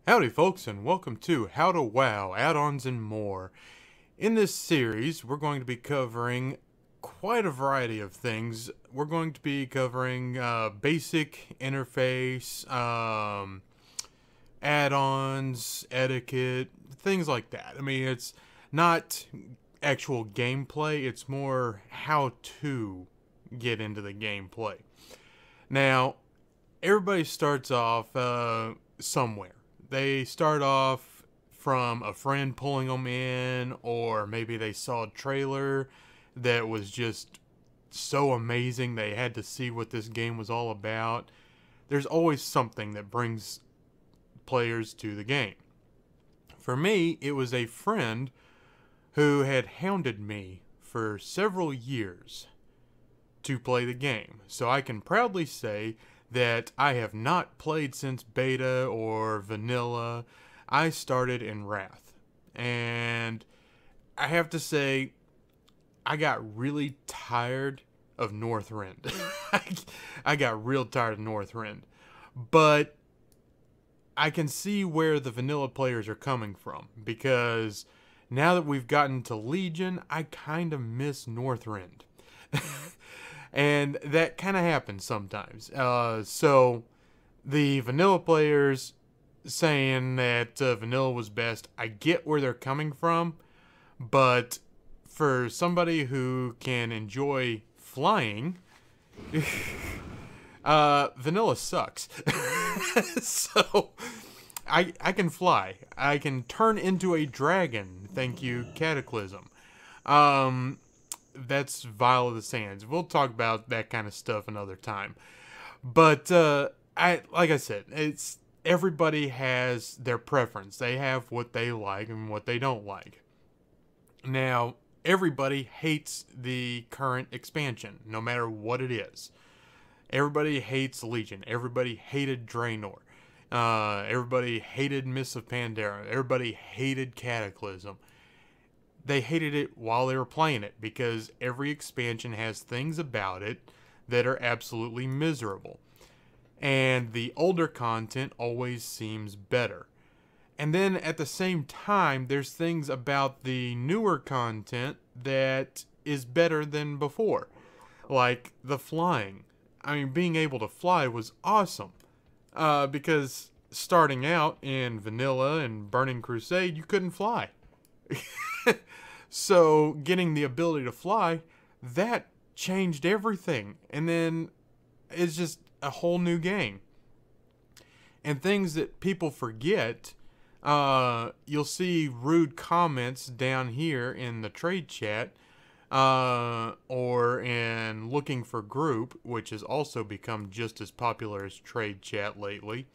Howdy folks, and welcome to How to WoW, Add-ons and more. In this series, we're going to be covering quite a variety of things. We're going to be covering basic interface, add-ons, etiquette, things like that. I mean, it's not actual gameplay, it's more how to get into the gameplay. Now, everybody starts off somewhere. They start off from a friend pulling them in, or maybe they saw a trailer that was just so amazing they had to see what this game was all about. There's always something that brings players to the game. For me, it was a friend who had hounded me for several years to play the game. So I can proudly say that I have not played since beta or vanilla. I started in Wrath. And I have to say, I got really tired of Northrend. I got real tired of Northrend. But I can see where the vanilla players are coming from, because now that we've gotten to Legion, I kind of miss Northrend. And that kind of happens sometimes. So the vanilla players saying that vanilla was best, I get where they're coming from, but for somebody who can enjoy flying, vanilla sucks. So I can fly. I can turn into a dragon. Thank you, Cataclysm. That's Vial of the Sands. We'll talk about that kind of stuff another time. But like I said, it's everybody has their preference. They have what they like and what they don't like. Now, everybody hates the current expansion, no matter what it is. Everybody hates Legion. Everybody hated Draenor. Everybody hated Mists of Pandaria. Everybody hated Cataclysm. They hated it while they were playing it, because every expansion has things about it that are absolutely miserable. And the older content always seems better. And then at the same time, there's things about the newer content that is better than before. Like the flying. I mean, being able to fly was awesome. Because starting out in Vanilla and Burning Crusade, you couldn't fly. So getting the ability to fly, that changed everything. And then it's just a whole new game. And things that people forget, you'll see rude comments down here in the trade chat, or in looking for group, which has also become just as popular as trade chat lately.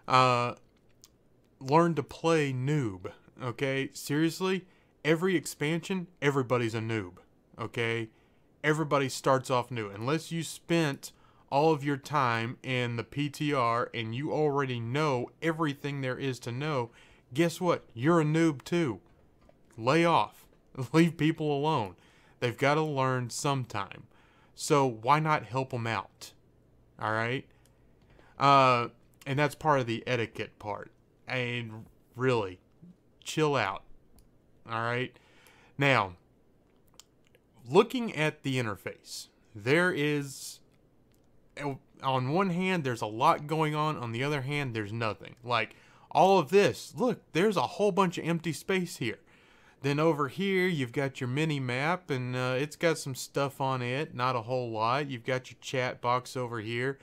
Learn to play noob. Okay, seriously, every expansion, everybody's a noob. Okay, everybody starts off new. Unless you spent all of your time in the PTR and you already know everything there is to know, guess what? You're a noob too. Lay off. Leave people alone. They've got to learn sometime. So why not help them out? Alright? And that's part of the etiquette part. And really, chill out. Alright? Now, looking at the interface, there is, on one hand, there's a lot going on. On the other hand, there's nothing. Like, all of this, look, there's a whole bunch of empty space here. Then over here, you've got your mini map, and it's got some stuff on it, not a whole lot. You've got your chat box over here.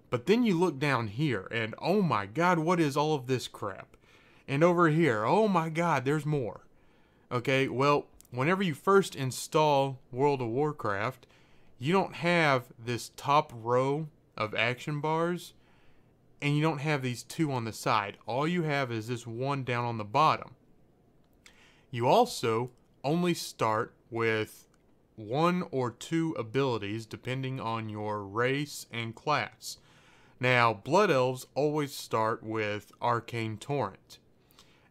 But then you look down here, and oh my god, what is all of this crap? And over here, oh my god, there's more. Okay, well, whenever you first install World of Warcraft, you don't have this top row of action bars, and you don't have these two on the side. All you have is this one down on the bottom. You also only start with one or two abilities depending on your race and class. Now, Blood Elves always start with Arcane Torrent.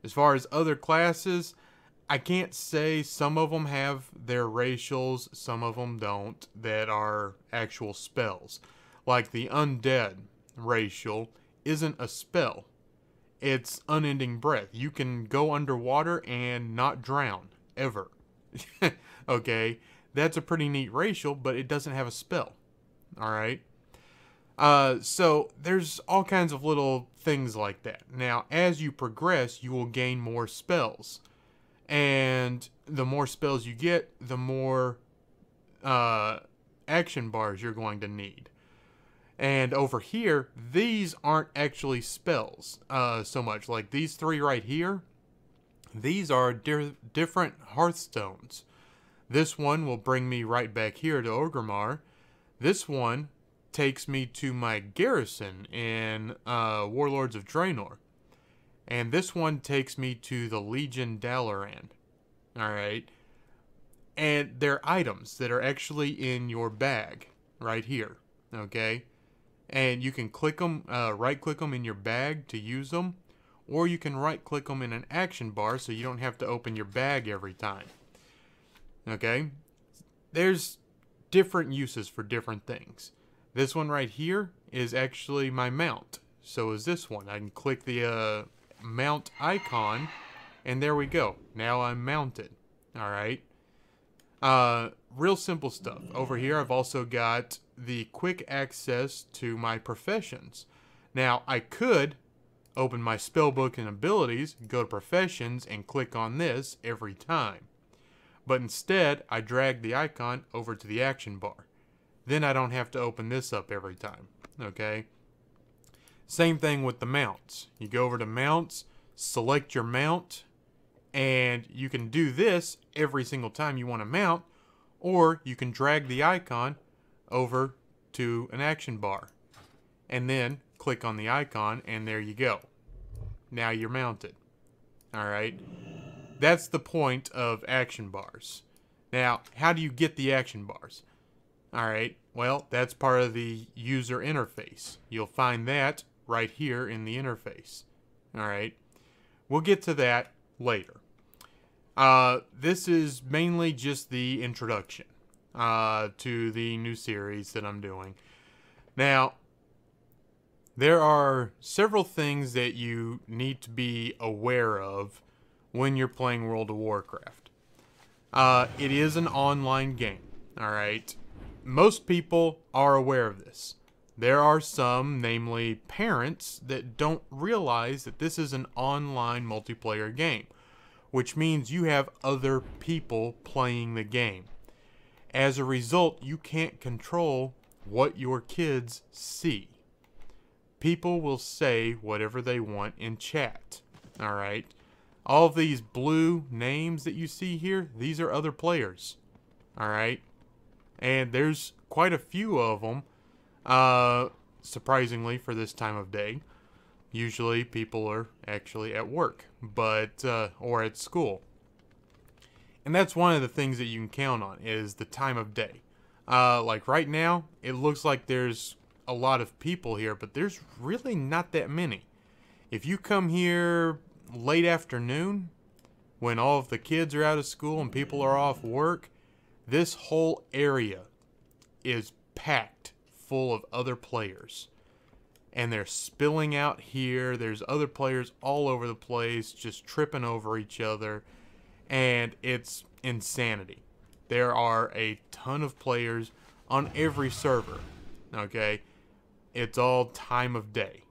As far as other classes, I can't say. Some of them have their racials, some of them don't, that are actual spells. Like the Undead racial isn't a spell. it's unending breath. You can go underwater and not drown, ever. Okay, that's a pretty neat racial, but it doesn't have a spell. Alright? So there's all kinds of little things like that. Now, as you progress, you will gain more spells. And the more spells you get, the more action bars you're going to need. And over here, these aren't actually spells so much. Like these three right here, these are different hearthstones. This one will bring me right back here to Orgrimmar. This one takes me to my garrison in Warlords of Draenor. And this one takes me to the Legion Dalaran. Alright. And they're items that are actually in your bag right here. Okay. And you can click them, right click them in your bag to use them. Or you can right click them in an action bar so you don't have to open your bag every time. Okay. There's different uses for different things. This one right here is actually my mount. So is this one. I can click the mount icon, and there we go. Now I'm mounted. Alright. Real simple stuff. Over here I've also got the quick access to my professions. Now I could open my spellbook and abilities, go to professions, and click on this every time. But instead, I drag the icon over to the action bar. Then I don't have to open this up every time. Okay? Same thing with the mounts. You go over to mounts, select your mount, and you can do this every single time you want to mount, or you can drag the icon over to an action bar. And then click on the icon, and there you go. Now you're mounted. Alright? That's the point of action bars. Now, how do you get the action bars? Alright, well, that's part of the user interface. You'll find that right here in the interface. Alright, we'll get to that later. This is mainly just the introduction to the new series that I'm doing. Now, there are several things that you need to be aware of when you're playing World of Warcraft. It is an online game, alright? Most people are aware of this. There are some, namely parents, that don't realize that this is an online multiplayer game, which means you have other people playing the game. As a result, you can't control what your kids see. People will say whatever they want in chat, alright? All of these blue names that you see here, these are other players. Alright? And there's quite a few of them, surprisingly, for this time of day. Usually people are actually at work, but or at school. And that's one of the things that you can count on, is the time of day. Like right now, it looks like there's a lot of people here, but there's really not that many. If you come here late afternoon, when all of the kids are out of school and people are off work, this whole area is packed full of other players. And they're spilling out here. There's other players all over the place, just tripping over each other. And it's insanity. There are a ton of players on every server. Okay? It's all time of day.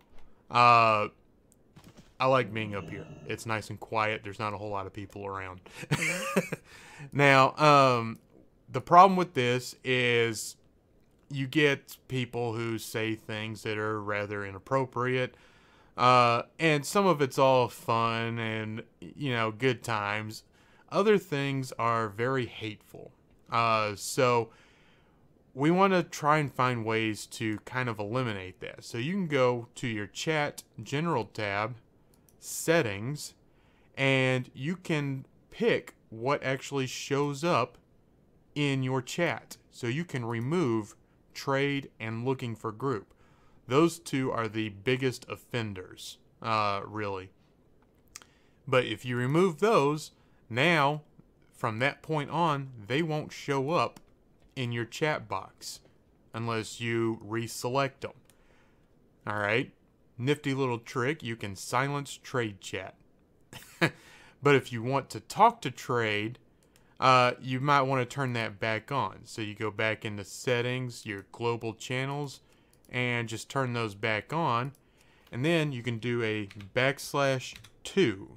I like being up here. It's nice and quiet. There's not a whole lot of people around. Now, the problem with this is you get people who say things that are rather inappropriate. And some of it's all fun and, you know, good times. Other things are very hateful. So we want to try and find ways to kind of eliminate that. So you can go to your chat general tab, settings, and you can pick what actually shows up in your chat. So you can remove trade and looking for group. Those two are the biggest offenders, really. But if you remove those, now from that point on, they won't show up in your chat box unless you reselect them. Alright? nifty little trick, you can silence trade chat. But if you want to talk to trade, you might want to turn that back on. So you go back into settings, your global channels, and just turn those back on. And then you can do a \2.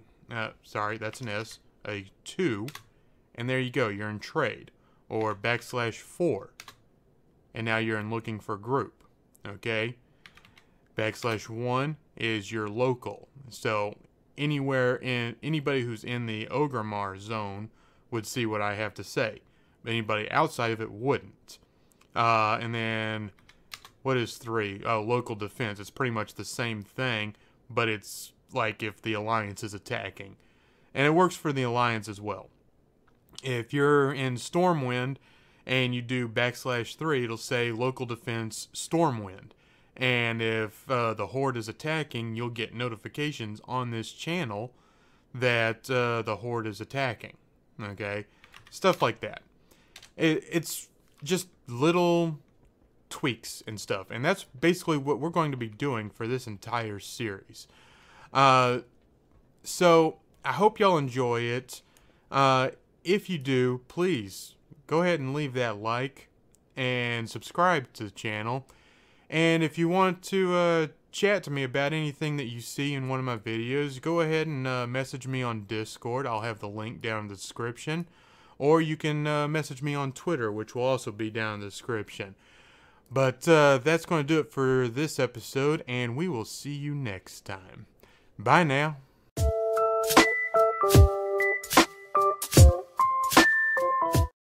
Sorry, that's an S. A 2. And there you go, you're in trade. Or \4. And now you're in looking for group. Okay? \1 is your local. So anybody who's in the Ogrimmar zone would see what I have to say. Anybody outside of it wouldn't. And then, what is 3? Oh, local defense. It's pretty much the same thing, but it's like if the alliance is attacking. And it works for the alliance as well. If you're in Stormwind and you do \3, it'll say local defense Stormwind. And if the Horde is attacking, you'll get notifications on this channel that the Horde is attacking. Okay? Stuff like that. It's just little tweaks and stuff. And that's basically what we're going to be doing for this entire series. So, I hope y'all enjoy it. If you do, please go ahead and leave that like and subscribe to the channel. And if you want to chat to me about anything that you see in one of my videos, go ahead and message me on Discord. I'll have the link down in the description. Or you can message me on Twitter, which will also be down in the description. But that's going to do it for this episode, and we will see you next time. Bye now.